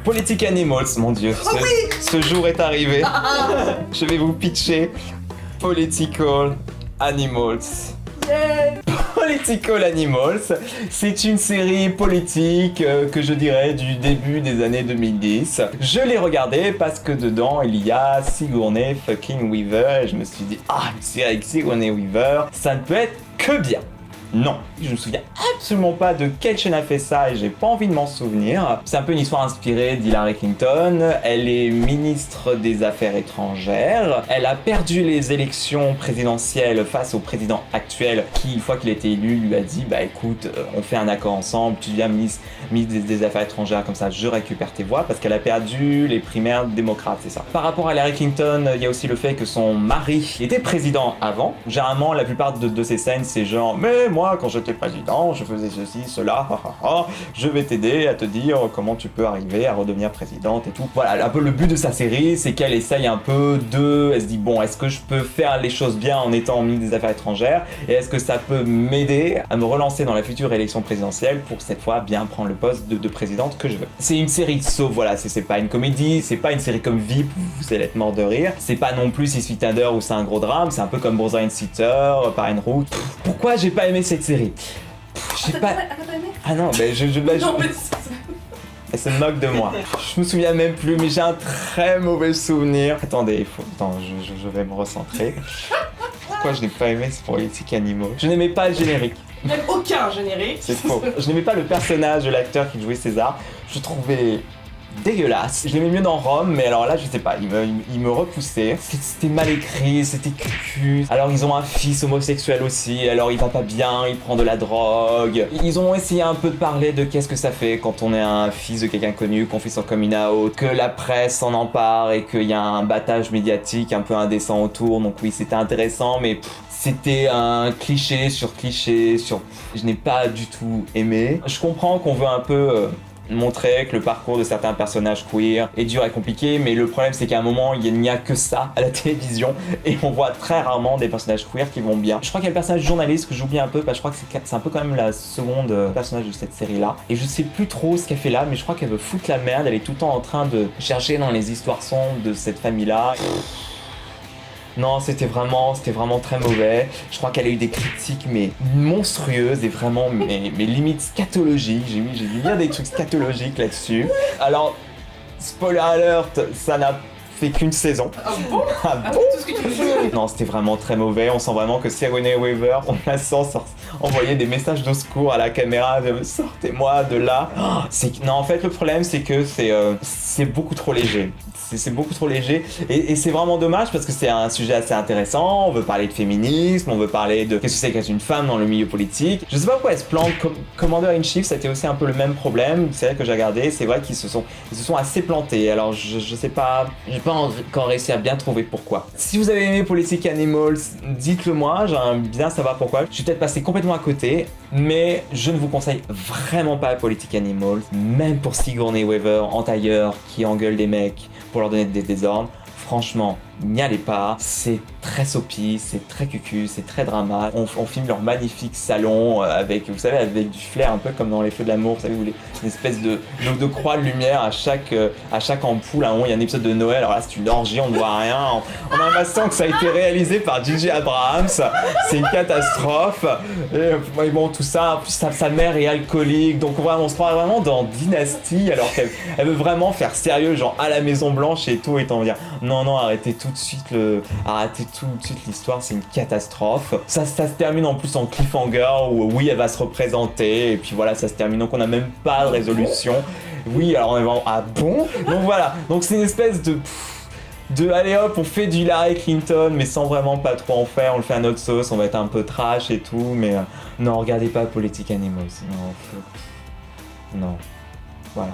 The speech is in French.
Politic Animals, mon dieu, ce jour est arrivé. Je vais vous pitcher Political Animals. Political Animals, c'est une série politique que je dirais du début des années 2010. Je l'ai regardée parce que dedans il y a Sigourney fucking Weaver et je me suis dit une série avec Sigourney Weaver, ça ne peut être que bien. Non, je me souviens absolument pas de quelle chaîne a fait ça et j'ai pas envie de m'en souvenir. C'est un peu une histoire inspirée d'Hillary Clinton. Elle est ministre des Affaires étrangères. Elle a perdu les élections présidentielles face au président actuel qui, une fois qu'il a été élu, lui a dit écoute, on fait un accord ensemble, tu deviens ministre des Affaires étrangères, comme ça je récupère tes voix, parce qu'elle a perdu les primaires démocrates, c'est ça. Par rapport à Hillary Clinton, il y a aussi le fait que son mari était président avant. Généralement, la plupart de ces scènes, c'est genre mais moi, quand j'étais président, je faisais ceci, cela, je vais t'aider à te dire comment tu peux arriver à redevenir présidente et tout. Voilà, un peu le but de sa série, c'est qu'elle essaye un peu elle se dit bon, est-ce que je peux faire les choses bien en étant ministre des Affaires étrangères et est-ce que ça peut m'aider à me relancer dans la future élection présidentielle pour cette fois bien prendre le poste de présidente que je veux. C'est une série sauf, voilà, c'est pas une comédie, c'est pas une série comme VIP où vous allez être mort de rire, c'est pas non plus Six Feet Under où c'est un gros drame, c'est un peu comme Brother and Sister, Parenthood. Pourquoi j'ai pas aimé cette série? T'as pas aimé? Ah non, Non, mais elle se moque de moi. Je me souviens même plus, mais j'ai un très mauvais souvenir. Attendez, je vais me recentrer. Pourquoi je n'ai pas aimé ce Politic Animals? Je n'aimais pas le générique. même aucun générique. C'est faux. Je n'aimais pas le personnage de l'acteur qui jouait César. Je trouvais dégueulasse. Je l'aimais mieux dans Rome, mais alors là, je sais pas, il me repoussait. C'était mal écrit, c'était cucu. Alors ils ont un fils homosexuel aussi, alors il va pas bien, il prend de la drogue. Ils ont essayé un peu de parler de qu'est-ce que ça fait quand on est un fils de quelqu'un connu, qu'on fait son coming out, que la presse en empare et qu'il y a un battage médiatique un peu indécent autour. Donc oui, c'était intéressant, mais c'était un cliché sur cliché sur... Je n'ai pas du tout aimé. Je comprends qu'on veut un peu... montrer que le parcours de certains personnages queer est dur et compliqué, mais le problème c'est qu'à un moment il n'y a que ça à la télévision et on voit très rarement des personnages queer qui vont bien. Je crois qu'il y a le personnage journaliste que j'oublie un peu parce que je crois que c'est un peu quand même la seconde personnage de cette série là et je sais plus trop ce qu'elle fait là, mais je crois qu'elle veut foutre la merde, elle est tout le temps en train de chercher dans les histoires sombres de cette famille là. Non, c'était vraiment très mauvais. Je crois qu'elle a eu des critiques mais monstrueuses et vraiment mais limite scatologiques. J'ai vu bien des trucs scatologiques là-dessus. Alors, spoiler alert, ça n'a fait qu'une saison. Ah bon? Ah bon? Tout ce que tu veux dire. Non, c'était vraiment très mauvais. On sent vraiment que Sigourney Weaver, on la sent envoyer des messages de secours à la caméra, de sortez-moi de là. Non, en fait, le problème c'est que c'est beaucoup trop léger. C'est beaucoup trop léger et c'est vraiment dommage parce que c'est un sujet assez intéressant. On veut parler de féminisme, on veut parler de qu'est-ce que c'est qu'être une femme dans le milieu politique. Je sais pas pourquoi elle se plante. Commander in Chief, ça a été aussi un peu le même problème. C'est vrai que j'ai regardé, c'est vrai qu'ils se sont assez plantés. Alors je sais pas, j'ai pas encore réussi à bien trouver pourquoi. Si vous avez aimé Politic Animals, dites-le moi, j'aimerais bien savoir pourquoi. Je suis peut-être passé complètement à côté, mais je ne vous conseille vraiment pas Politic Animals, même pour Sigourney Weaver en tailleur qui engueule des mecs pour leur donner des désordres. Franchement, n'y allez pas, c'est très soapy, c'est très cucu, c'est très drama. On filme leur magnifique salon avec, vous savez, avec du flair, un peu comme dans Les Feux de l'amour, vous savez, où une espèce de croix de lumière à chaque ampoule. À un moment, il y a un épisode de Noël, alors là, c'est une orgie, on ne voit rien. On a l'impression que ça a été réalisé par J.J. Abrams, c'est une catastrophe. Et bon, tout ça, en plus, sa mère est alcoolique, donc on se croit vraiment dans Dynasty, alors qu'elle veut vraiment faire sérieux, genre à la Maison Blanche et tout, et t'en dire non, arrêtez tout de suite l'histoire, c'est une catastrophe. Ça se termine en plus en cliffhanger où oui, elle va se représenter et puis voilà, ça se termine, donc on n'a même pas de résolution. Oui, alors on est vraiment bon. Donc voilà, donc c'est une espèce de allez hop, on fait du Hillary Clinton mais sans vraiment pas trop en faire, on le fait à notre sauce, on va être un peu trash et tout, mais non, regardez pas Politic Animals, non, voilà.